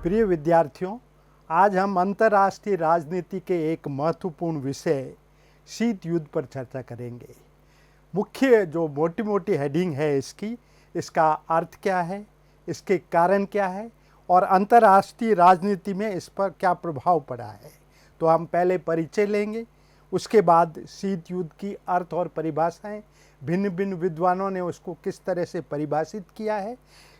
प्रिय विद्यार्थियों, आज हम अंतर्राष्ट्रीय राजनीति के एक महत्वपूर्ण विषय शीत युद्ध पर चर्चा करेंगे। मुख्य जो मोटी मोटी हेडिंग है इसका अर्थ क्या है, इसके कारण क्या है और अंतर्राष्ट्रीय राजनीति में इस पर क्या प्रभाव पड़ा है। तो हम पहले परिचय लेंगे, उसके बाद शीत युद्ध की अर्थ और परिभाषाएं, भिन्न भिन्न विद्वानों ने उसको किस तरह से परिभाषित किया है,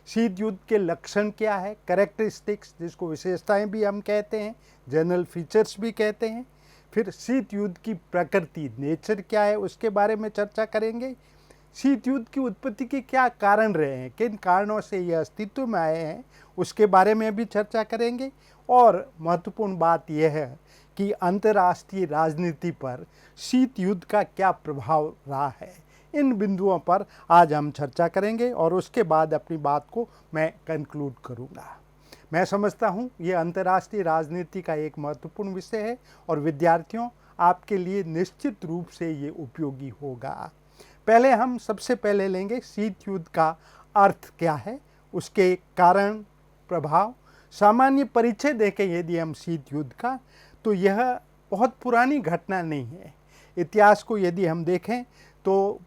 शीत युद्ध के लक्षण क्या है, कैरेक्टरिस्टिक्स जिसको विशेषताएं भी हम कहते हैं, जनरल फीचर्स भी कहते हैं। फिर शीत युद्ध की प्रकृति, नेचर क्या है, उसके बारे में चर्चा करेंगे। शीत युद्ध की उत्पत्ति के क्या कारण रहे हैं, किन कारणों से ये अस्तित्व में आए हैं, उसके बारे में भी चर्चा करेंगे। और महत्वपूर्ण बात यह है कि अंतर्राष्ट्रीय राजनीति पर शीत युद्ध का क्या प्रभाव रहा है, इन बिंदुओं पर आज हम चर्चा करेंगे और उसके बाद अपनी बात को मैं कंक्लूड करूंगा। मैं समझता हूँ ये अंतर्राष्ट्रीय राजनीति का एक महत्वपूर्ण विषय है और विद्यार्थियों आपके लिए निश्चित रूप से ये उपयोगी होगा। पहले हम सबसे पहले लेंगे शीत युद्ध का अर्थ क्या है, उसके कारण, प्रभाव। सामान्य परिचय देखें यदि हम शीत युद्ध का, तो यह बहुत पुरानी घटना नहीं है। इतिहास को यदि हम देखें तो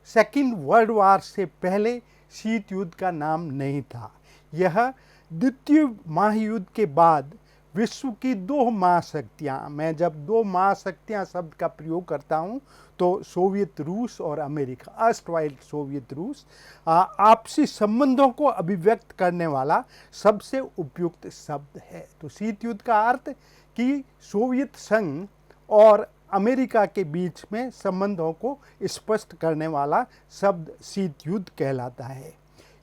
सेकेंड वर्ल्ड वार से पहले शीत युद्ध का नाम नहीं था। यह द्वितीय महायुद्ध के बाद विश्व की दो महाशक्तियाँ, मैं जब दो महाशक्तियाँ शब्द का प्रयोग करता हूँ तो सोवियत रूस और अमेरिका, अर्स्टवाइल सोवियत रूस, आपसी संबंधों को अभिव्यक्त करने वाला सबसे उपयुक्त शब्द है। तो शीत युद्ध का अर्थ कि सोवियत संघ और अमेरिका के बीच में संबंधों को स्पष्ट करने वाला शब्द शीत युद्ध कहलाता है।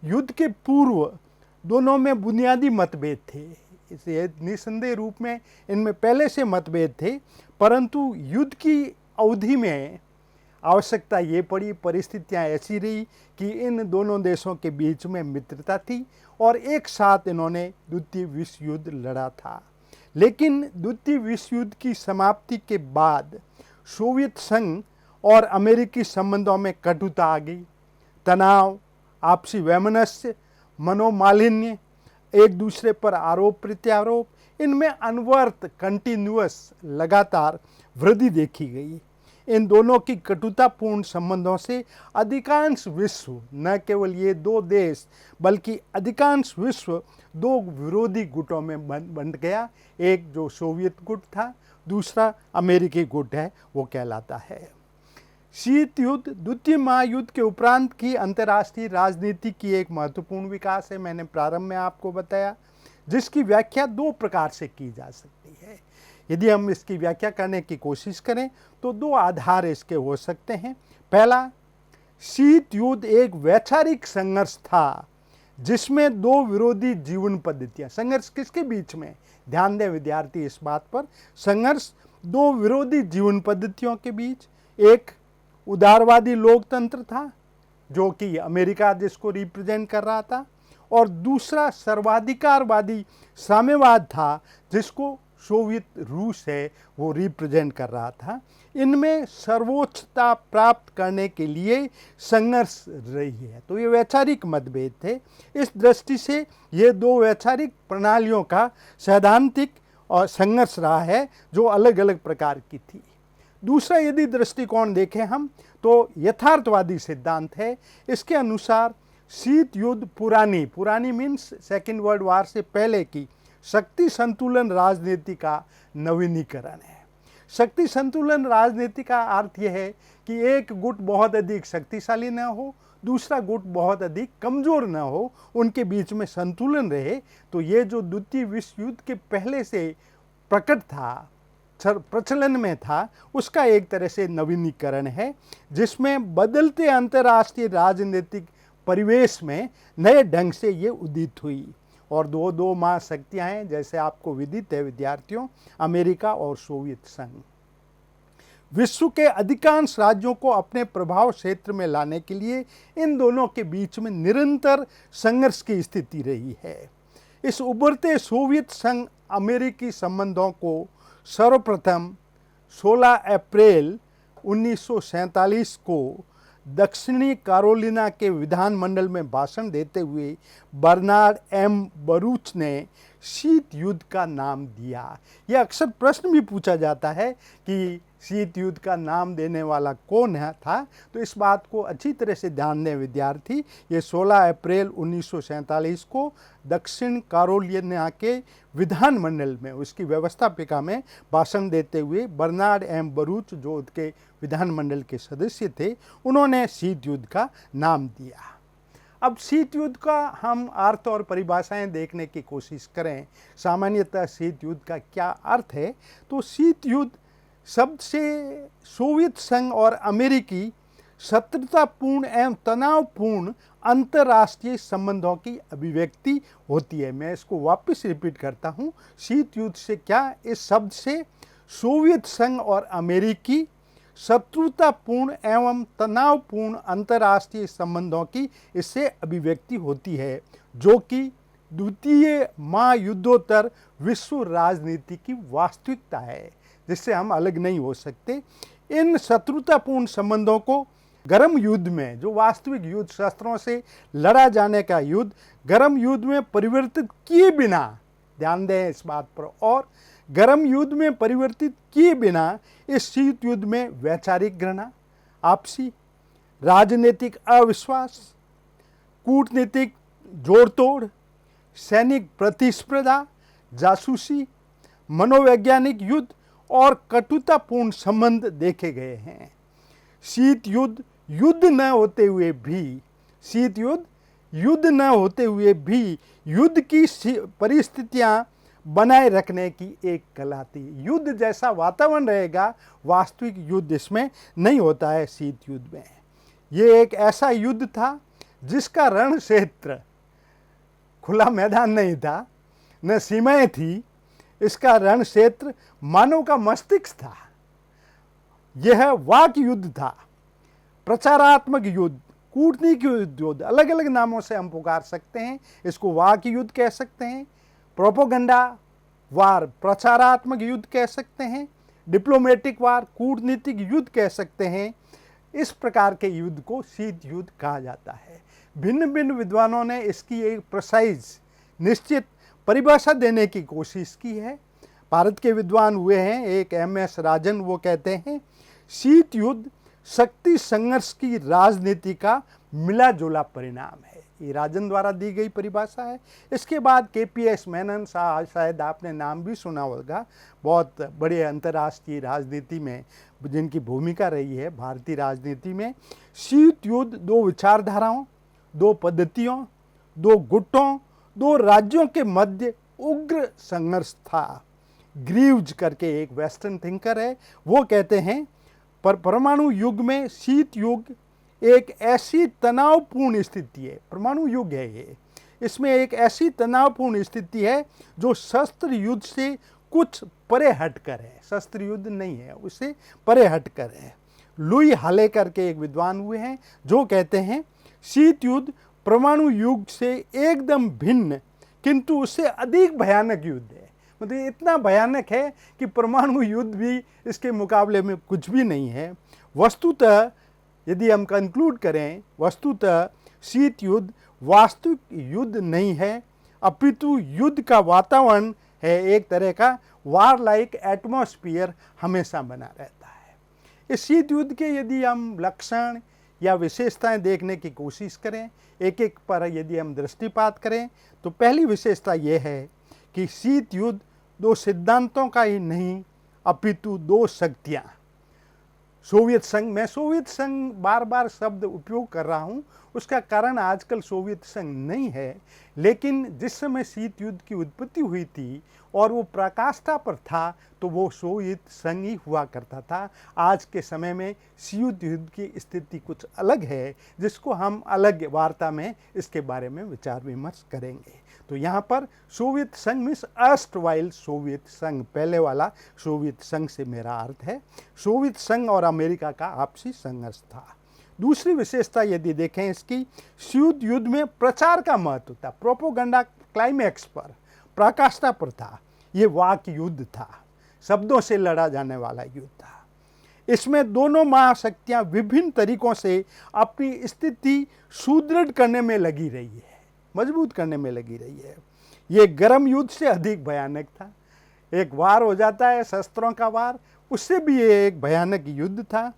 युद्ध के पूर्व दोनों में बुनियादी मतभेद थे, इसे निसंदेह रूप में इनमें पहले से मतभेद थे, परंतु युद्ध की अवधि में आवश्यकता ये पड़ी, परिस्थितियां ऐसी रही कि इन दोनों देशों के बीच में मित्रता थी और एक साथ इन्होंने द्वितीय विश्व युद्ध लड़ा था। लेकिन द्वितीय विश्व युद्ध की समाप्ति के बाद सोवियत संघ और अमेरिकी संबंधों में कटुता आ गई, तनाव, आपसी वैमनस्य, मनोमालिन्य, एक दूसरे पर आरोप प्रत्यारोप, इनमें अनवरत कंटिन्यूअस लगातार वृद्धि देखी गई। इन दोनों की कटुतापूर्ण संबंधों से अधिकांश विश्व, न केवल ये दो देश बल्कि अधिकांश विश्व दो विरोधी गुटों में बंट गया। एक जो सोवियत गुट था, दूसरा अमेरिकी गुट है, वो कहलाता है। शीत युद्ध द्वितीय महायुद्ध के उपरांत की अंतर्राष्ट्रीय राजनीति की एक महत्वपूर्ण विकास है, मैंने प्रारंभ में आपको बताया, जिसकी व्याख्या दो प्रकार से की जा सकती है। यदि हम इसकी व्याख्या करने की कोशिश करें तो दो आधार इसके हो सकते हैं। पहला, शीत युद्ध एक वैचारिक संघर्ष था जिसमें दो विरोधी जीवन पद्धतियां, संघर्ष किसके बीच में, ध्यान दें विद्यार्थी इस बात पर, संघर्ष दो विरोधी जीवन पद्धतियों के बीच। एक उदारवादी लोकतंत्र था जो कि अमेरिका जिसको रिप्रेजेंट कर रहा था, और दूसरा सर्वाधिकारवादी साम्यवाद था जिसको सोवियत रूस है वो रिप्रेजेंट कर रहा था। इनमें सर्वोच्चता प्राप्त करने के लिए संघर्ष रही है। तो ये वैचारिक मतभेद थे। इस दृष्टि से ये दो वैचारिक प्रणालियों का सैद्धांतिक और संघर्ष रहा है जो अलग अलग प्रकार की थी। दूसरा यदि दृष्टिकोण देखें हम तो यथार्थवादी सिद्धांत है। इसके अनुसार शीत युद्ध पुरानी मीन्स सेकेंड वर्ल्ड वार से पहले की शक्ति संतुलन राजनीति का नवीनीकरण है। शक्ति संतुलन राजनीति का अर्थ यह है कि एक गुट बहुत अधिक शक्तिशाली न हो, दूसरा गुट बहुत अधिक कमजोर न हो, उनके बीच में संतुलन रहे। तो ये जो द्वितीय विश्व युद्ध के पहले से प्रकट था, प्रचलन में था, उसका एक तरह से नवीनीकरण है, जिसमें बदलते अंतर्राष्ट्रीय राजनीतिक परिवेश में नए ढंग से ये उदित हुई। और दो महाशक्तियां हैं जैसे आपको विदित है विद्यार्थियों, अमेरिका और सोवियत संघ। विश्व के अधिकांश राज्यों को अपने प्रभाव क्षेत्र में लाने के लिए इन दोनों के बीच में निरंतर संघर्ष की स्थिति रही है। इस उभरते सोवियत संघ अमेरिकी संबंधों को सर्वप्रथम 16 अप्रैल 1947 को दक्षिणी कैरोलिना के विधानमंडल में भाषण देते हुए बर्नार्ड एम बरूच ने शीत युद्ध का नाम दिया। यह अक्सर प्रश्न भी पूछा जाता है कि शीत युद्ध का नाम देने वाला कौन था, तो इस बात को अच्छी तरह से ध्यान दें विद्यार्थी। ये 16 अप्रैल 1947 को दक्षिण कैरोलिना के विधानमंडल में उसकी व्यवस्थापिका में भाषण देते हुए बर्नार्ड एम बरूच, जो उसके विधानमंडल के सदस्य थे, उन्होंने शीत युद्ध का नाम दिया। अब शीत युद्ध का हम अर्थ और परिभाषाएं देखने की कोशिश करें। सामान्यतः शीत युद्ध का क्या अर्थ है, तो शीत युद्ध शब्द से सोवियत संघ और अमेरिकी शत्रुतापूर्ण एवं तनावपूर्ण अंतर्राष्ट्रीय संबंधों की अभिव्यक्ति होती है। मैं इसको वापस रिपीट करता हूँ। शीत युद्ध से क्या, इस शब्द से सोवियत संघ और अमेरिकी शत्रुतापूर्ण एवं तनावपूर्ण अंतर्राष्ट्रीय संबंधों की इससे अभिव्यक्ति होती है, जो कि द्वितीय महायुद्धोत्तर विश्व राजनीति की वास्तविकता है, जिससे हम अलग नहीं हो सकते। इन शत्रुतापूर्ण संबंधों को गर्म युद्ध में, जो वास्तविक युद्ध शस्त्रों से लड़ा जाने का युद्ध, गर्म युद्ध में परिवर्तित किए बिना, ध्यान दें इस बात पर, और गर्म युद्ध में परिवर्तित किए बिना इस शीत युद्ध में वैचारिक घृणा, आपसी राजनीतिक अविश्वास, कूटनीतिक जोड़तोड़, सैनिक प्रतिस्पर्धा, जासूसी, मनोवैज्ञानिक युद्ध और कटुतापूर्ण संबंध देखे गए हैं। शीत युद्ध युद्ध न होते हुए भी, शीत युद्ध युद्ध न होते हुए भी युद्ध की परिस्थितियां बनाए रखने की एक कला थी। युद्ध जैसा वातावरण रहेगा, वास्तविक युद्ध इसमें नहीं होता है शीत युद्ध में। ये एक ऐसा युद्ध था जिसका रण क्षेत्र खुला मैदान नहीं था, न सीमाएं थी। इसका रण क्षेत्र मानव का मस्तिष्क था। यह वाक युद्ध था, प्रचारात्मक युद्ध, कूटनीतिक युद्ध, अलग अलग नामों से हम पुकार सकते हैं। इसको वाक युद्ध कह सकते हैं, प्रोपोगंडा वार प्रचारात्मक युद्ध कह सकते हैं, डिप्लोमेटिक वार कूटनीतिक युद्ध कह सकते हैं। इस प्रकार के युद्ध को शीत युद्ध कहा जाता है। भिन्न भिन्न विद्वानों ने इसकी एक प्रिसाइज निश्चित परिभाषा देने की कोशिश की है। भारत के विद्वान हुए हैं एक MS राजन, वो कहते हैं शीत युद्ध शक्ति संघर्ष की राजनीति का मिला जुला परिणाम है। ये राजन द्वारा दी गई परिभाषा है। इसके बाद KPS मेनन, शायद आपने नाम भी सुना होगा, बहुत बड़े अंतर्राष्ट्रीय राजनीति में जिनकी भूमिका रही है भारतीय राजनीति में। शीत युद्ध दो विचारधाराओं, दो पद्धतियों, दो गुटों, दो राज्यों के मध्य उग्र संघर्ष था। ग्रीव्स करके एक वेस्टर्न थिंकर है, वो कहते हैं पर परमाणु युग में शीत युग एक ऐसी तनावपूर्ण स्थिति है, परमाणु युग है ये, इसमें एक ऐसी तनावपूर्ण स्थिति है जो शस्त्र युद्ध से कुछ परे हटकर है। शस्त्र युद्ध नहीं है, उससे परे हटकर है। लुई हाले करके एक विद्वान हुए हैं जो कहते हैं शीत युद्ध परमाणु युग से एकदम भिन्न किंतु उससे अधिक भयानक युद्ध है। मतलब इतना भयानक है कि परमाणु युद्ध भी इसके मुकाबले में कुछ भी नहीं है। वस्तुतः यदि हम कंक्लूड करें, वस्तुतः शीत युद्ध वास्तविक युद्ध नहीं है, अपितु युद्ध का वातावरण है, एक तरह का वार लाइक एटमॉस्फियर हमेशा बना रहता है। इस शीत युद्ध के यदि हम लक्षण या विशेषताएं देखने की कोशिश करें, एक एक पर यदि हम दृष्टिपात करें, तो पहली विशेषता यह है कि शीत युद्ध दो सिद्धांतों का ही नहीं अपितु दो शक्तियां, सोवियत संघ, मैं सोवियत संघ बार बार शब्द उपयोग कर रहा हूं, उसका कारण आजकल सोवियत संघ नहीं है, लेकिन जिस समय शीत युद्ध की उत्पत्ति हुई थी और वो पराकाष्ठा पर था तो वो सोवियत संघ ही हुआ करता था। आज के समय में शीत युद्ध की स्थिति कुछ अलग है, जिसको हम अलग वार्ता में इसके बारे में विचार विमर्श करेंगे। तो यहाँ पर सोवियत संघ मीन्स अर्स्टवाइल सोवियत संघ, पहले वाला सोवियत संघ से मेरा अर्थ है सोवियत संघ और अमेरिका का आपसी संघर्ष था। दूसरी विशेषता यदि देखें इसकी, शीत युद्ध में प्रचार का महत्व था। प्रोपोगंडा क्लाइमैक्स पर, पराकाष्ठा पर था। ये वाक युद्ध था, शब्दों से लड़ा जाने वाला युद्ध था। इसमें दोनों महाशक्तियां विभिन्न तरीकों से अपनी स्थिति सुदृढ़ करने में लगी रही है, मजबूत करने में लगी रही है। ये गर्म युद्ध से अधिक भयानक था। एक वार हो जाता है, शस्त्रों का वार, उससे भी ये एक भयानक युद्ध था।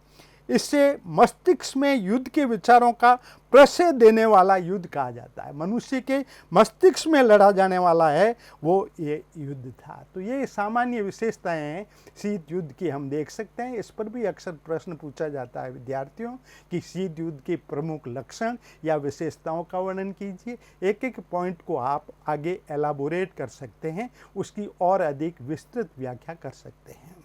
इससे मस्तिष्क में युद्ध के विचारों का प्रशय देने वाला युद्ध कहा जाता है। मनुष्य के मस्तिष्क में लड़ा जाने वाला है वो ये युद्ध था। तो ये सामान्य विशेषताएं हैं शीत युद्ध की, हम देख सकते हैं। इस पर भी अक्सर प्रश्न पूछा जाता है विद्यार्थियों कि शीत युद्ध के प्रमुख लक्षण या विशेषताओं का वर्णन कीजिए। एक एक पॉइंट को आप आगे एलाबोरेट कर सकते हैं, उसकी और अधिक विस्तृत व्याख्या कर सकते हैं।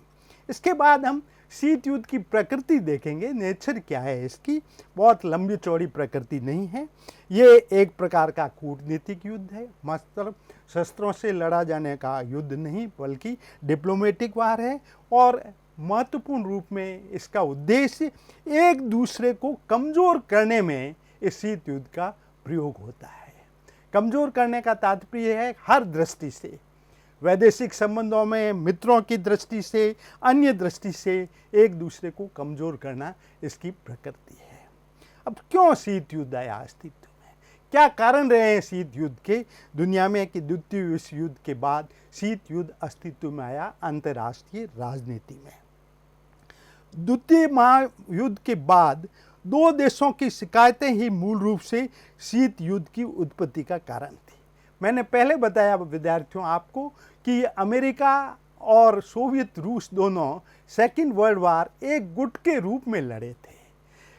इसके बाद हम शीत युद्ध की प्रकृति देखेंगे, नेचर क्या है इसकी। बहुत लंबी चौड़ी प्रकृति नहीं है, ये एक प्रकार का कूटनीतिक युद्ध है, मतलब शस्त्रों से लड़ा जाने का युद्ध नहीं बल्कि डिप्लोमेटिक वार है। और महत्वपूर्ण रूप में इसका उद्देश्य एक दूसरे को कमज़ोर करने में इस शीत युद्ध का प्रयोग होता है। कमज़ोर करने का तात्पर्य है हर दृष्टि से, वैदेशिक संबंधों में, मित्रों की दृष्टि से, अन्य दृष्टि से एक दूसरे को कमज़ोर करना इसकी प्रकृति है। अब क्यों शीत युद्ध आया अस्तित्व में, क्या कारण रहे हैं शीत युद्ध के दुनिया में कि द्वितीय विश्व युद्ध के बाद शीत युद्ध अस्तित्व में आया अंतर्राष्ट्रीय राजनीति में। द्वितीय महायुद्ध के बाद दो देशों की शिकायतें ही मूल रूप से शीत युद्ध की उत्पत्ति का कारण थी। मैंने पहले बताया विद्यार्थियों आपको कि अमेरिका और सोवियत रूस दोनों सेकेंड वर्ल्ड वार एक गुट के रूप में लड़े थे,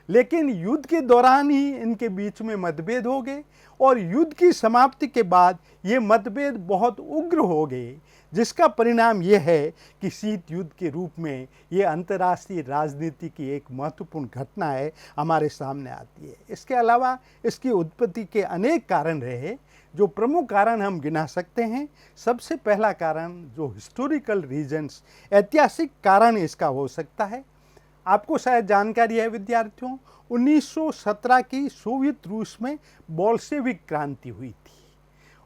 लेकिन युद्ध के दौरान ही इनके बीच में मतभेद हो गए और युद्ध की समाप्ति के बाद ये मतभेद बहुत उग्र हो गए, जिसका परिणाम ये है कि शीत युद्ध के रूप में ये अंतर्राष्ट्रीय राजनीति की एक महत्वपूर्ण घटना है हमारे सामने आती है। इसके अलावा इसकी उत्पत्ति के अनेक कारण रहे, जो प्रमुख कारण हम गिना सकते हैं। सबसे पहला कारण जो हिस्टोरिकल रीजन्स, ऐतिहासिक कारण इसका हो सकता है। आपको शायद जानकारी है विद्यार्थियों, 1917 की सोवियत रूस में बोल्शेविक क्रांति हुई थी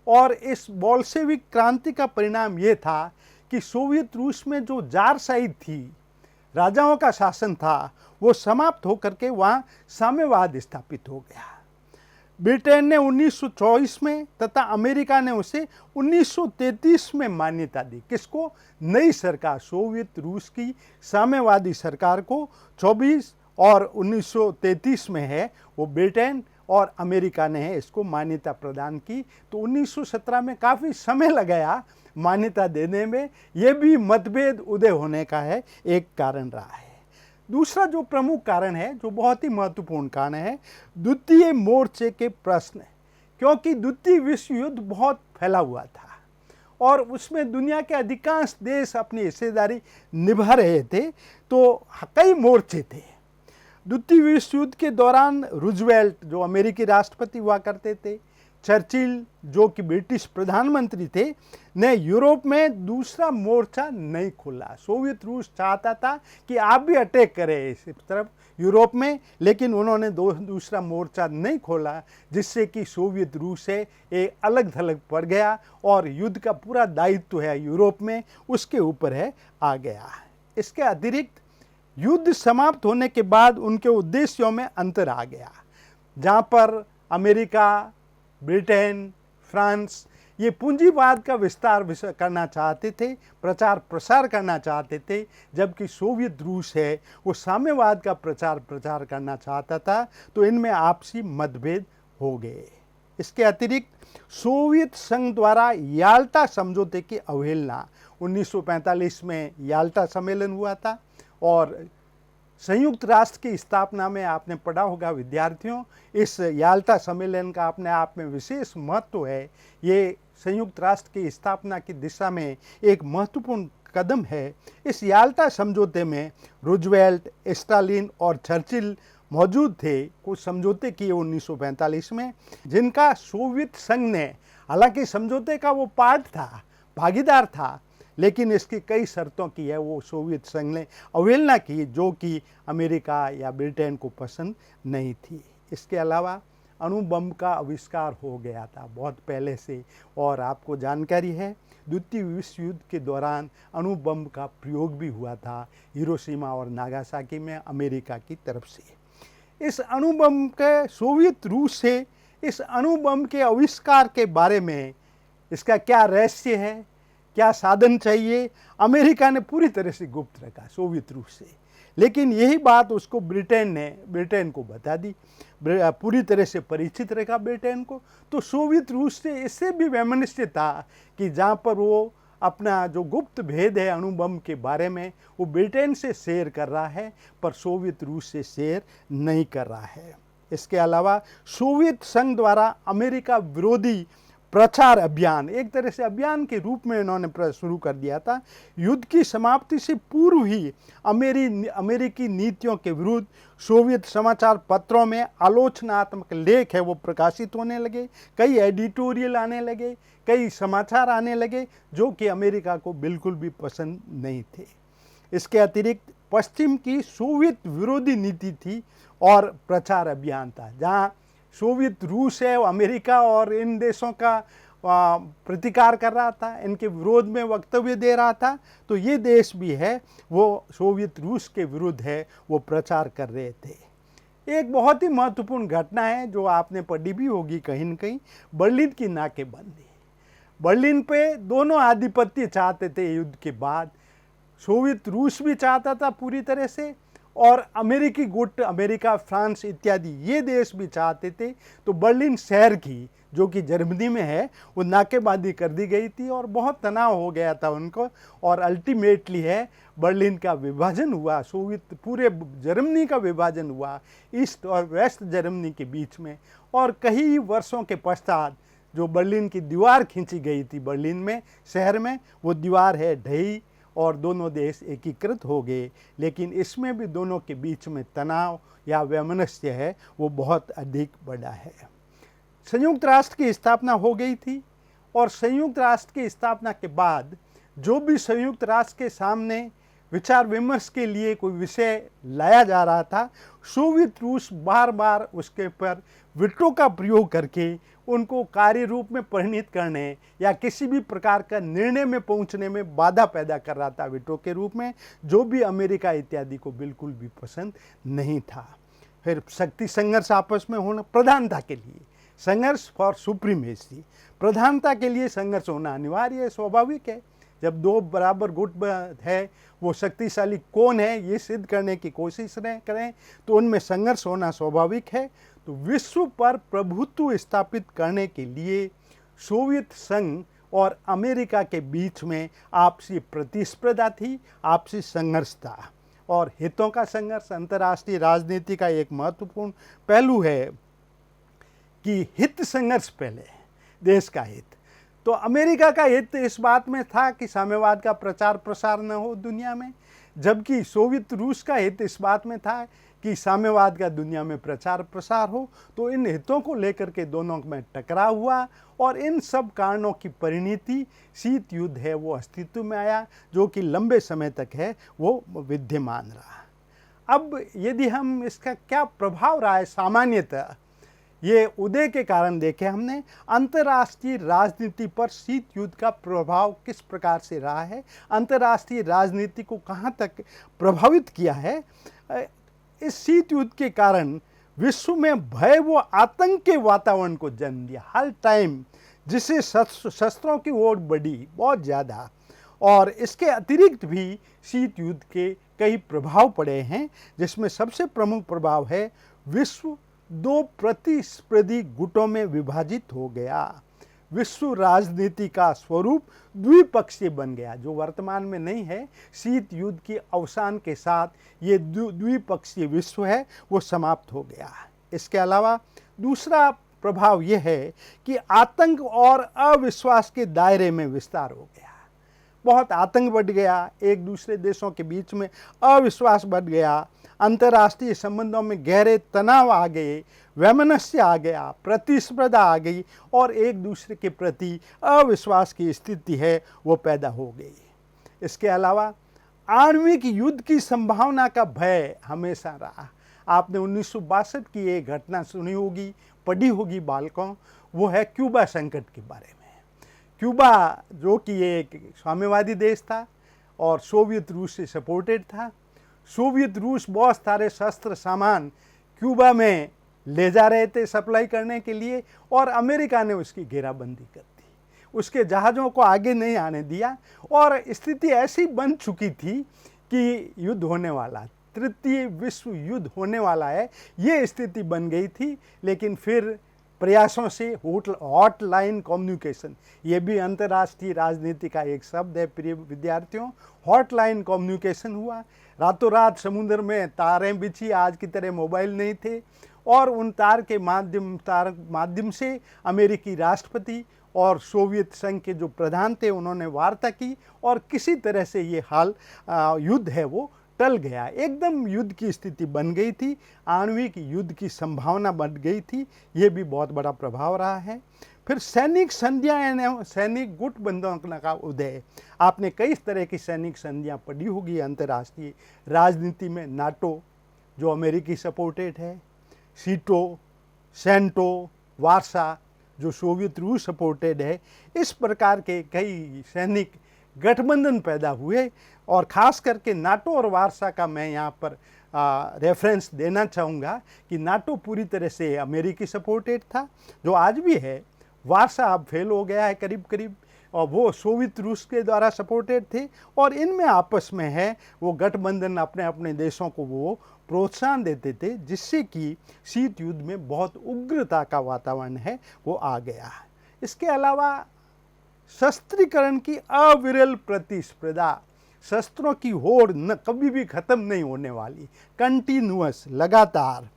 और इस बोल्शेविक क्रांति का परिणाम ये था कि सोवियत रूस में जो जारशाही थी, राजाओं का शासन था, वो समाप्त होकर के वहाँ साम्यवाद स्थापित हो गया। ब्रिटेन ने 1924 में तथा अमेरिका ने उसे 1933 में मान्यता दी। किसको? नई सरकार, सोवियत रूस की साम्यवादी सरकार को 24 और 1933 में है वो ब्रिटेन और अमेरिका ने है इसको मान्यता प्रदान की। तो 1917 में काफ़ी समय लगाया मान्यता देने में, ये भी मतभेद उदय होने का है एक कारण रहा है। दूसरा जो प्रमुख कारण है, जो बहुत ही महत्वपूर्ण कारण है, द्वितीय मोर्चे के प्रश्न, क्योंकि द्वितीय विश्व युद्ध बहुत फैला हुआ था और उसमें दुनिया के अधिकांश देश अपनी हिस्सेदारी निभा रहे थे, तो कई मोर्चे थे। द्वितीय विश्व युद्ध के दौरान रूजवेल्ट जो अमेरिकी राष्ट्रपति हुआ करते थे, चर्चिल जो कि ब्रिटिश प्रधानमंत्री थे, ने यूरोप में दूसरा मोर्चा नहीं खोला। सोवियत रूस चाहता था कि आप भी अटैक करें इस तरफ यूरोप में, लेकिन उन्होंने दूसरा मोर्चा नहीं खोला, जिससे कि सोवियत रूस से एक अलग थलग पड़ गया और युद्ध का पूरा दायित्व है यूरोप में उसके ऊपर है आ गया। इसके अतिरिक्त युद्ध समाप्त होने के बाद उनके उद्देश्यों में अंतर आ गया, जहाँ पर अमेरिका, ब्रिटेन, फ्रांस ये पूंजीवाद का विस्तार करना चाहते थे, प्रचार प्रसार करना चाहते थे, जबकि सोवियत रूस है वो साम्यवाद का प्रचार करना चाहता था। तो इनमें आपसी मतभेद हो गए। इसके अतिरिक्त सोवियत संघ द्वारा याल्टा समझौते की अवहेलना, 1945 में याल्टा सम्मेलन हुआ था और संयुक्त राष्ट्र की स्थापना में आपने पढ़ा होगा विद्यार्थियों, इस याल्टा सम्मेलन का अपने आप में विशेष महत्व है। ये संयुक्त राष्ट्र की स्थापना की दिशा में एक महत्वपूर्ण कदम है। इस याल्टा समझौते में रूजवेल्ट, स्टालिन और चर्चिल मौजूद थे। कुछ समझौते किए 1945 में, जिनका सोवियत संघ ने, हालांकि समझौते का वो पार्ट था, भागीदार था, लेकिन इसकी कई शर्तों की है वो सोवियत संघ ने अवहेलना की, जो कि अमेरिका या ब्रिटेन को पसंद नहीं थी। इसके अलावा अणु बम का आविष्कार हो गया था बहुत पहले से, और आपको जानकारी है द्वितीय विश्व युद्ध के दौरान अणु बम का प्रयोग भी हुआ था हिरोशिमा और नागासाकी में अमेरिका की तरफ से। इस अणु बम के सोवियत रूस से इस अणु बम के आविष्कार के बारे में इसका क्या रहस्य है, क्या साधन चाहिए, अमेरिका ने पूरी तरह से गुप्त रखा सोवियत रूस से। लेकिन यही बात उसको ब्रिटेन को बता दी, पूरी तरह से परिचित रखा ब्रिटेन को। तो सोवियत रूस से इससे भी वैमनस्य था कि जहाँ पर वो अपना जो गुप्त भेद है अणुबम के बारे में वो ब्रिटेन से शेयर कर रहा है, पर सोवियत रूस से शेयर नहीं कर रहा है। इसके अलावा सोवियत संघ द्वारा अमेरिका विरोधी प्रचार अभियान एक तरह से अभियान के रूप में इन्होंने शुरू कर दिया था। युद्ध की समाप्ति से पूर्व ही अमेरिकी नीतियों के विरुद्ध सोवियत समाचार पत्रों में आलोचनात्मक लेख है वो प्रकाशित होने लगे, कई एडिटोरियल आने लगे, कई समाचार आने लगे जो कि अमेरिका को बिल्कुल भी पसंद नहीं थे। इसके अतिरिक्त पश्चिम की सोवियत विरोधी नीति थी और प्रचार अभियान था, जहाँ सोवियत रूस है अमेरिका और इन देशों का प्रतिकार कर रहा था, इनके विरोध में वक्तव्य दे रहा था। तो ये देश भी है वो सोवियत रूस के विरुद्ध है, वो प्रचार कर रहे थे। एक बहुत ही महत्वपूर्ण घटना है जो आपने पढ़ी भी होगी कहीं न कहीं, बर्लिन की नाकेबंदी। बर्लिन पे दोनों आधिपत्य चाहते थे युद्ध के बाद, सोवियत रूस भी चाहता था पूरी तरह से और अमेरिकी गुट, अमेरिका, फ्रांस इत्यादि ये देश भी चाहते थे। तो बर्लिन शहर की जो कि जर्मनी में है वो नाकेबंदी कर दी गई थी और बहुत तनाव हो गया था उनको, और अल्टीमेटली है बर्लिन का विभाजन हुआ, सोवियत पूरे जर्मनी का विभाजन हुआ ईस्ट और वेस्ट जर्मनी के बीच में। और कई वर्षों के पश्चात जो बर्लिन की दीवार खींची गई थी बर्लिन में, शहर में, वो दीवार है ढही और दोनों देश एकीकृत हो गए। लेकिन इसमें भी दोनों के बीच में तनाव या वैमनस्य है वो बहुत अधिक बड़ा है। संयुक्त राष्ट्र की स्थापना हो गई थी और संयुक्त राष्ट्र की स्थापना के बाद जो भी संयुक्त राष्ट्र के सामने विचार विमर्श के लिए कोई विषय लाया जा रहा था, सोवियत रूस बार बार उसके पर विटो का प्रयोग करके उनको कार्य रूप में परिणित करने या किसी भी प्रकार का निर्णय में पहुंचने में बाधा पैदा कर रहा था विटो के रूप में, जो भी अमेरिका इत्यादि को बिल्कुल भी पसंद नहीं था। फिर शक्ति संघर्ष आपस में होना, प्रधानता के लिए संघर्ष, फॉर सुप्रीमेसी, प्रधानता के लिए संघर्ष होना अनिवार्य है, स्वाभाविक है। जब दो बराबर गुट है, वो शक्तिशाली कौन है ये सिद्ध करने की कोशिश करें तो उनमें संघर्ष होना स्वाभाविक है। तो विश्व पर प्रभुत्व स्थापित करने के लिए सोवियत संघ और अमेरिका के बीच में आपसी प्रतिस्पर्धा थी, आपसी संघर्ष था और हितों का संघर्ष। अंतर्राष्ट्रीय राजनीति का एक महत्वपूर्ण पहलू है कि हित संघर्ष पहले, देश का हित। तो अमेरिका का हित इस बात में था कि साम्यवाद का प्रचार प्रसार न हो दुनिया में, जबकि सोवियत रूस का हित इस बात में था कि साम्यवाद का दुनिया में प्रचार प्रसार हो। तो इन हितों को लेकर के दोनों में टकराव हुआ और इन सब कारणों की परिणति शीत युद्ध है वो अस्तित्व में आया, जो कि लंबे समय तक है वो विद्यमान रहा। अब यदि हम इसका क्या प्रभाव रहा है सामान्यतः, ये उदय के कारण देखे हमने, अंतर्राष्ट्रीय राजनीति पर शीत युद्ध का प्रभाव किस प्रकार से रहा है, अंतर्राष्ट्रीय राजनीति को कहाँ तक प्रभावित किया है। इस शीत युद्ध के कारण विश्व में भय वो आतंक के वातावरण को जन्म दिया हर टाइम, जिससे शस्त्रों की ओर बढ़ी बहुत ज़्यादा। और इसके अतिरिक्त भी शीत युद्ध के कई प्रभाव पड़े हैं, जिसमें सबसे प्रमुख प्रभाव है विश्व दो प्रतिस्पर्धी गुटों में विभाजित हो गया। विश्व राजनीति का स्वरूप द्विपक्षीय बन गया, जो वर्तमान में नहीं है। शीत युद्ध के अवसान के साथ ये द्विपक्षीय विश्व है वो समाप्त हो गया। इसके अलावा दूसरा प्रभाव ये है कि आतंक और अविश्वास के दायरे में विस्तार हो गया, बहुत आतंक बढ़ गया, एक दूसरे देशों के बीच में अविश्वास बढ़ गया, अंतर्राष्ट्रीय संबंधों में गहरे तनाव आ गए, वैमनस्य आ गया, प्रतिस्पर्धा आ गई और एक दूसरे के प्रति अविश्वास की स्थिति है वो पैदा हो गई। इसके अलावा आणविक युद्ध की संभावना का भय हमेशा रहा। आपने 1962 की एक घटना सुनी होगी, पढ़ी होगी बालकों, वो है क्यूबा संकट के बारे में। क्यूबा जो कि एक साम्यवादी देश था और सोवियत रूस से सपोर्टेड था। सोवियत रूस बहुत सारे शस्त्र सामान क्यूबा में ले जा रहे थे सप्लाई करने के लिए और अमेरिका ने उसकी घेराबंदी कर दी। उसके जहाज़ों को आगे नहीं आने दिया और स्थिति ऐसी बन चुकी थी कि युद्ध होने वाला, तृतीय विश्व युद्ध होने वाला है, ये स्थिति बन गई थी। लेकिन फिर प्रयासों से हॉटलाइन कम्युनिकेशन, ये भी अंतर्राष्ट्रीय राजनीति का एक शब्द है प्रिय विद्यार्थियों। हॉटलाइन कम्युनिकेशन हुआ, रातों रात समुद्र में तारें बिछी, आज की तरह मोबाइल नहीं थे, और उन तार के माध्यम से अमेरिकी राष्ट्रपति और सोवियत संघ के जो प्रधान थे उन्होंने वार्ता की और किसी तरह से ये युद्ध है वो टल गया। एकदम युद्ध की स्थिति बन गई थी, आणविक युद्ध की संभावना बन गई थी। ये भी बहुत बड़ा प्रभाव रहा है। फिर सैनिक संधियां, सैनिक गुटबंधन का उदय। आपने कई तरह की सैनिक संधियां पढ़ी होगी अंतर्राष्ट्रीय राजनीति में। नाटो जो अमेरिकी सपोर्टेड है, सीटो, सेंटो, वार्सा जो सोवियत रूस सपोर्टेड है, इस प्रकार के कई सैनिक गठबंधन पैदा हुए। और ख़ास करके नाटो और वार्सा का मैं यहाँ पर रेफरेंस देना चाहूँगा कि नाटो पूरी तरह से अमेरिकी सपोर्टेड था, जो आज भी है। वार्सा अब फेल हो गया है करीब करीब, और वो सोवियत रूस के द्वारा सपोर्टेड थे। और इनमें आपस में है वो गठबंधन अपने अपने देशों को वो प्रोत्साहन देते थे, जिससे कि शीत युद्ध में बहुत उग्रता का वातावरण है वो आ गया। इसके अलावा शस्त्रीकरण की अविरल प्रतिस्पर्धा, शस्त्रों की होड़ न कभी भी ख़त्म नहीं होने वाली, कंटिन्यूअस, लगातार।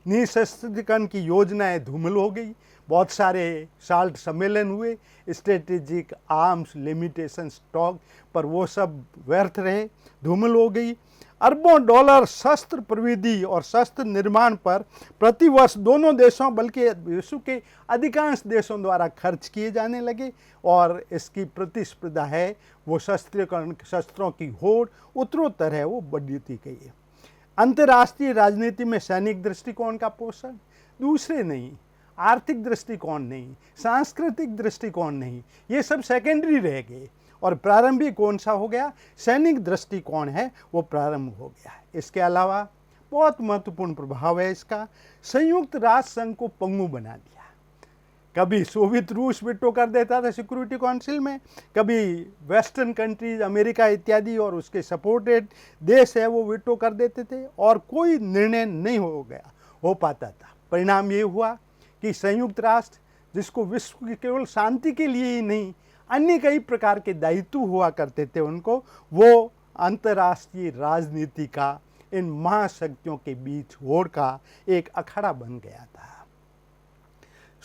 निशस्त्रीकरण की योजनाएं धूमिल हो गई, बहुत सारे साल्ट सम्मेलन हुए, स्ट्रेटेजिक आर्म्स लिमिटेशन स्टॉक पर वो सब व्यर्थ रहे, धूमिल हो गई। अरबों डॉलर शस्त्र प्रविधि और शस्त्र निर्माण पर प्रतिवर्ष दोनों देशों बल्कि विश्व के अधिकांश देशों द्वारा खर्च किए जाने लगे, और इसकी प्रतिस्पर्धा है वो शस्त्रों की होड़ उत्तरोत्तर है वो बढ़ती गई है। अंतर्राष्ट्रीय राजनीति में सैनिक दृष्टिकोण का पोषण दूसरे नहीं, आर्थिक दृष्टिकोण नहीं, सांस्कृतिक दृष्टिकोण नहीं, ये सब सेकेंडरी रह गए, और प्रारंभिक कौन सा हो गया, सैनिक दृष्टिकोण है वो प्रारंभ हो गया है। इसके अलावा बहुत महत्वपूर्ण प्रभाव है इसका, संयुक्त राष्ट्र संघ को पंगु बना दिया। कभी सोवियत रूस विटो कर देता था सिक्योरिटी काउंसिल में, कभी वेस्टर्न कंट्रीज अमेरिका इत्यादि और उसके सपोर्टेड देश है वो विटो कर देते थे, और कोई निर्णय नहीं हो पाता था। परिणाम ये हुआ कि संयुक्त राष्ट्र, जिसको विश्व की केवल शांति के लिए ही नहीं अन्य कई प्रकार के दायित्व हुआ करते थे उनको, वो अंतर्राष्ट्रीय राजनीति का इन महाशक्तियों के बीच होड़ का एक अखाड़ा बन गया था।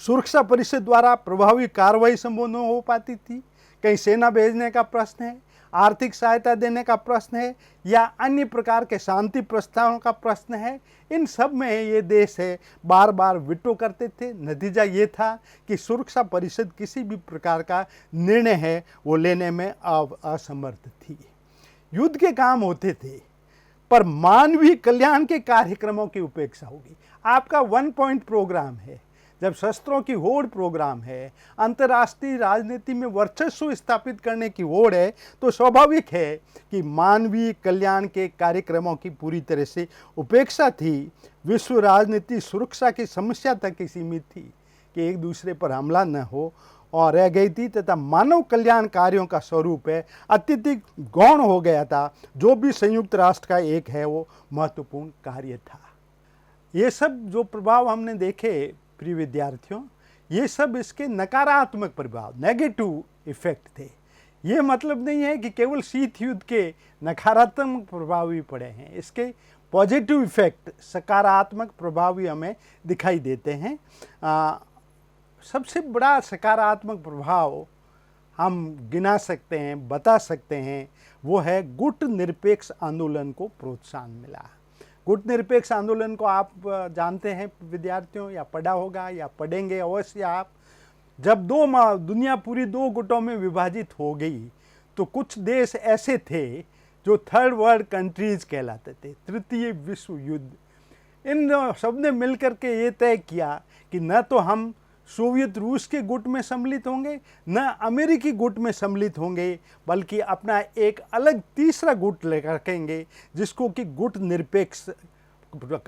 सुरक्षा परिषद द्वारा प्रभावी कार्रवाई संभव न हो पाती थी। कहीं सेना भेजने का प्रश्न है, आर्थिक सहायता देने का प्रश्न है, या अन्य प्रकार के शांति प्रस्तावों का प्रश्न है, इन सब में ये देश है बार बार विटो करते थे। नतीजा ये था कि सुरक्षा परिषद किसी भी प्रकार का निर्णय है वो लेने में असमर्थ थी। युद्ध के काम होते थे पर मानवीय कल्याण के कार्यक्रमों की उपेक्षा होगी। आपका 1 पॉइंट प्रोग्राम है, जब शस्त्रों की होड़ प्रोग्राम है, अंतर्राष्ट्रीय राजनीति में वर्चस्व स्थापित करने की होड़ है, तो स्वाभाविक है कि मानवीय कल्याण के कार्यक्रमों की पूरी तरह से उपेक्षा थी। विश्व राजनीति सुरक्षा की समस्या तक ही सीमित थी कि एक दूसरे पर हमला न हो और रह गई थी, तथा मानव कल्याण कार्यों का स्वरूप है अत्यधिक गौण हो गया था, जो भी संयुक्त राष्ट्र का एक है वो महत्वपूर्ण कार्य था। ये सब जो प्रभाव हमने देखे प्रिय विद्यार्थियों, ये सब इसके नकारात्मक प्रभाव, नेगेटिव इफेक्ट थे। ये मतलब नहीं है कि केवल शीत युद्ध के नकारात्मक प्रभाव भी पड़े हैं, इसके पॉजिटिव इफेक्ट, सकारात्मक प्रभाव भी हमें दिखाई देते हैं। सबसे बड़ा सकारात्मक प्रभाव हम गिना सकते हैं, बता सकते हैं, वो है गुट निरपेक्ष आंदोलन को प्रोत्साहन मिला। गुट निरपेक्ष आंदोलन को आप जानते हैं विद्यार्थियों, या पढ़ा होगा या पढ़ेंगे अवश्य आप। जब दुनिया पूरी 2 गुटों में विभाजित हो गई, तो कुछ देश ऐसे थे जो थर्ड वर्ल्ड कंट्रीज कहलाते थे, तृतीय विश्व युद्ध। इन सब ने मिलकर के ये तय किया कि न तो हम सोवियत रूस के गुट में सम्मिलित होंगे, न अमेरिकी गुट में सम्मिलित होंगे, बल्कि अपना एक अलग तीसरा गुट लेकर रखेंगे, जिसको कि गुट निरपेक्ष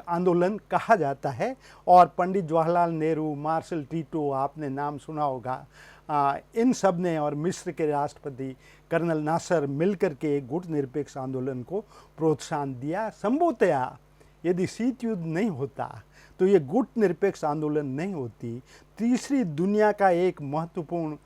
आंदोलन कहा जाता है। और पंडित जवाहरलाल नेहरू, मार्शल टीटो, आपने नाम सुना होगा, इन सब ने और मिस्र के राष्ट्रपति कर्नल नासर मिलकर के एक गुट निरपेक्ष आंदोलन को प्रोत्साहन दिया। संभवतया यदि शीत युद्ध नहीं होता तो ये गुट निरपेक्ष आंदोलन नहीं होती। तीसरी दुनिया का एक महत्वपूर्ण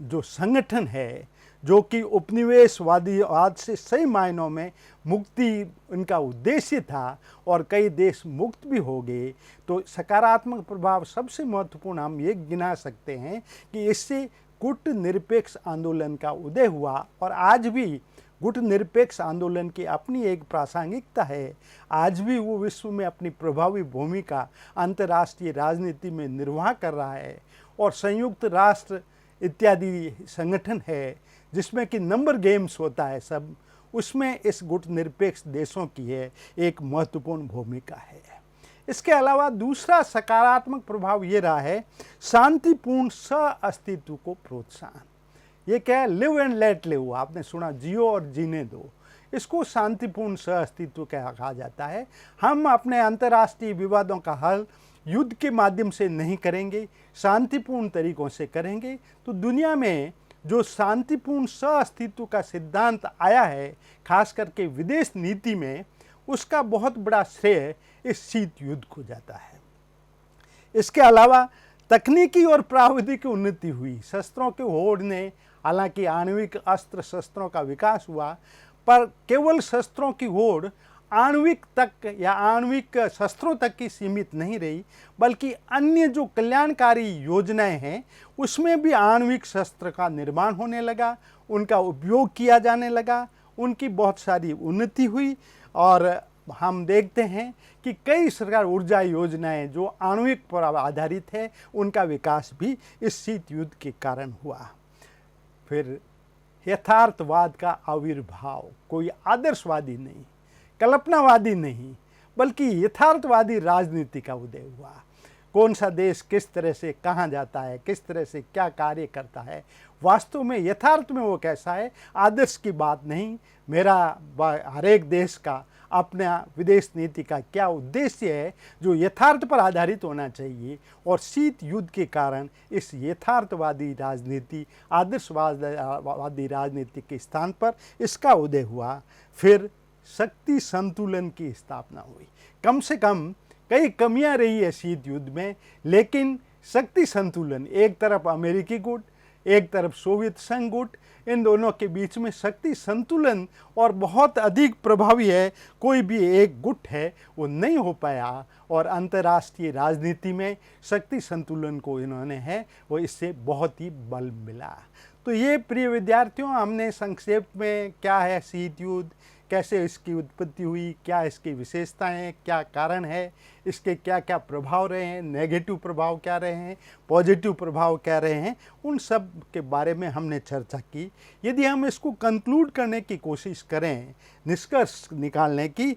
जो संगठन है, जो कि उपनिवेशवाद से सही मायनों में मुक्ति उनका उद्देश्य था और कई देश मुक्त भी हो गए, तो सकारात्मक प्रभाव सबसे महत्वपूर्ण हम ये गिना सकते हैं कि इससे गुट निरपेक्ष आंदोलन का उदय हुआ। और आज भी गुट निरपेक्ष आंदोलन की अपनी एक प्रासंगिकता है। आज भी वो विश्व में अपनी प्रभावी भूमिका अंतर्राष्ट्रीय राजनीति में निर्वाह कर रहा है। और संयुक्त राष्ट्र इत्यादि संगठन है जिसमें कि नंबर गेम्स होता है सब, उसमें इस गुट निरपेक्ष देशों की है एक महत्वपूर्ण भूमिका है। इसके अलावा दूसरा सकारात्मक प्रभाव ये रहा है शांतिपूर्ण सह अस्तित्व को प्रोत्साहन। ये क्या है? लिव एंड लेट लिव, आपने सुना, जियो और जीने दो। इसको शांतिपूर्ण सह अस्तित्व कहा जाता है। हम अपने अंतर्राष्ट्रीय विवादों का हल युद्ध के माध्यम से नहीं करेंगे, शांतिपूर्ण तरीकों से करेंगे। तो दुनिया में जो शांतिपूर्ण सह अस्तित्व का सिद्धांत आया है, खास करके विदेश नीति में, उसका बहुत बड़ा श्रेय इस शीत युद्ध को जाता है। इसके अलावा तकनीकी और प्राविधिक उन्नति हुई। शस्त्रों के होड़ ने, हालांकि आणविक अस्त्र शस्त्रों का विकास हुआ, पर केवल शस्त्रों की होड़ आणविक तक या आणविक शस्त्रों तक की सीमित नहीं रही, बल्कि अन्य जो कल्याणकारी योजनाएं हैं उसमें भी आणविक शस्त्र का निर्माण होने लगा, उनका उपयोग किया जाने लगा, उनकी बहुत सारी उन्नति हुई। और हम देखते हैं कि कई सरकार ऊर्जा योजनाएं जो आणविक पर आधारित है, उनका विकास भी इस शीत युद्ध के कारण हुआ। फिर यथार्थवाद का आविर्भाव, कोई आदर्शवादी नहीं, कल्पनावादी नहीं, बल्कि यथार्थवादी राजनीति का उदय हुआ। कौन सा देश किस तरह से कहाँ जाता है, किस तरह से क्या कार्य करता है, वास्तव में यथार्थ में वो कैसा है, आदर्श की बात नहीं। मेरा हर एक देश का अपना विदेश नीति का क्या उद्देश्य है, जो यथार्थ पर आधारित होना चाहिए। और शीत युद्ध के कारण इस यथार्थवादी राजनीति, आदर्शवादी राजनीति के स्थान पर इसका उदय हुआ। फिर शक्ति संतुलन की स्थापना हुई। कम से कम कई कमियां रही है शीत युद्ध में, लेकिन शक्ति संतुलन, एक तरफ अमेरिकी गुट, एक तरफ सोवियत संघ गुट, इन दोनों के बीच में शक्ति संतुलन और बहुत अधिक प्रभावी है। कोई भी एक गुट है वो नहीं हो पाया, और अंतर्राष्ट्रीय राजनीति में शक्ति संतुलन को इन्होंने है वो इससे बहुत ही बल मिला। तो ये प्रिय विद्यार्थियों, हमने संक्षेप में क्या है शीत युद्ध, कैसे इसकी उत्पत्ति हुई, क्या इसकी विशेषताएं, क्या कारण है, इसके क्या क्या प्रभाव रहे हैं, नेगेटिव प्रभाव क्या रहे हैं, पॉजिटिव प्रभाव क्या रहे हैं, उन सब के बारे में हमने चर्चा की। यदि हम इसको कंक्लूड करने की कोशिश करें, निष्कर्ष निकालने की,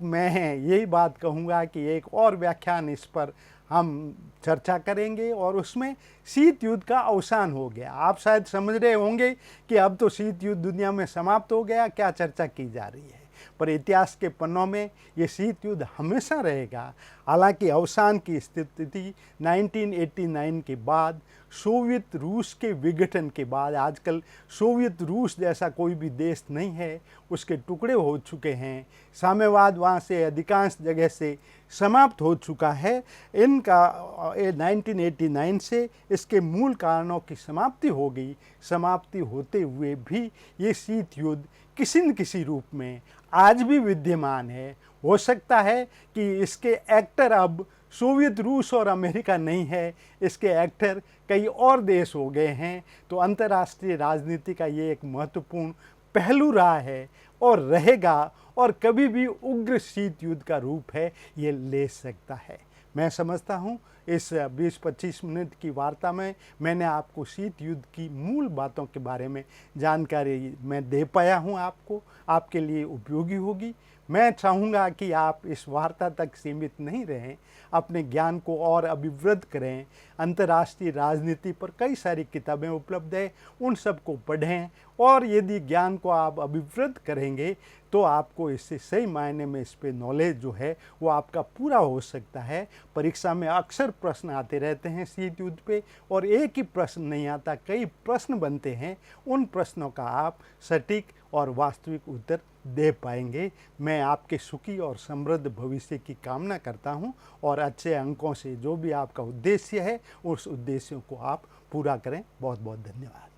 मैं यही बात कहूँगा कि एक और व्याख्यान इस पर हम चर्चा करेंगे और उसमें शीत युद्ध का अवसान हो गया। आप शायद समझ रहे होंगे कि अब तो शीत युद्ध दुनिया में समाप्त हो गया, क्या चर्चा की जा रही है, पर इतिहास के पन्नों में ये शीत युद्ध हमेशा रहेगा। हालांकि अवसान की स्थिति 1989 के बाद, सोवियत रूस के विघटन के बाद, आजकल सोवियत रूस जैसा कोई भी देश नहीं है, उसके टुकड़े हो चुके हैं, साम्यवाद वहाँ से अधिकांश जगह से समाप्त हो चुका है। इनका 1989 से इसके मूल कारणों की समाप्ति हो गई। समाप्ति होते हुए भी ये शीत युद्ध किसी न किसी रूप में आज भी विद्यमान है। हो सकता है कि इसके एक्टर अब सोवियत रूस और अमेरिका नहीं है, इसके एक्टर कई और देश हो गए हैं। तो अंतर्राष्ट्रीय राजनीति का ये एक महत्वपूर्ण पहलू रहा है और रहेगा, और कभी भी उग्र शीत युद्ध का रूप है ये ले सकता है। मैं समझता हूँ इस 20-25 मिनट की वार्ता में मैंने आपको शीत युद्ध की मूल बातों के बारे में जानकारी मैं दे पाया हूँ, आपको, आपके लिए उपयोगी होगी। मैं चाहूँगा कि आप इस वार्ता तक सीमित नहीं रहें, अपने ज्ञान को और अभिवृद्ध करें। अंतर्राष्ट्रीय राजनीति पर कई सारी किताबें उपलब्ध है, उन सब को पढ़ें और यदि ज्ञान को आप अभिवृद्ध करेंगे तो आपको इससे सही मायने में इस पे नॉलेज जो है वो आपका पूरा हो सकता है। परीक्षा में अक्सर प्रश्न आते रहते हैं शीत युद्ध पे, और एक ही प्रश्न नहीं आता, कई प्रश्न बनते हैं। उन प्रश्नों का आप सटीक और वास्तविक उत्तर दे पाएंगे। मैं आपके सुखी और समृद्ध भविष्य की कामना करता हूं और अच्छे अंकों से जो भी आपका उद्देश्य है उस उद्देश्यों को आप पूरा करें। बहुत बहुत धन्यवाद।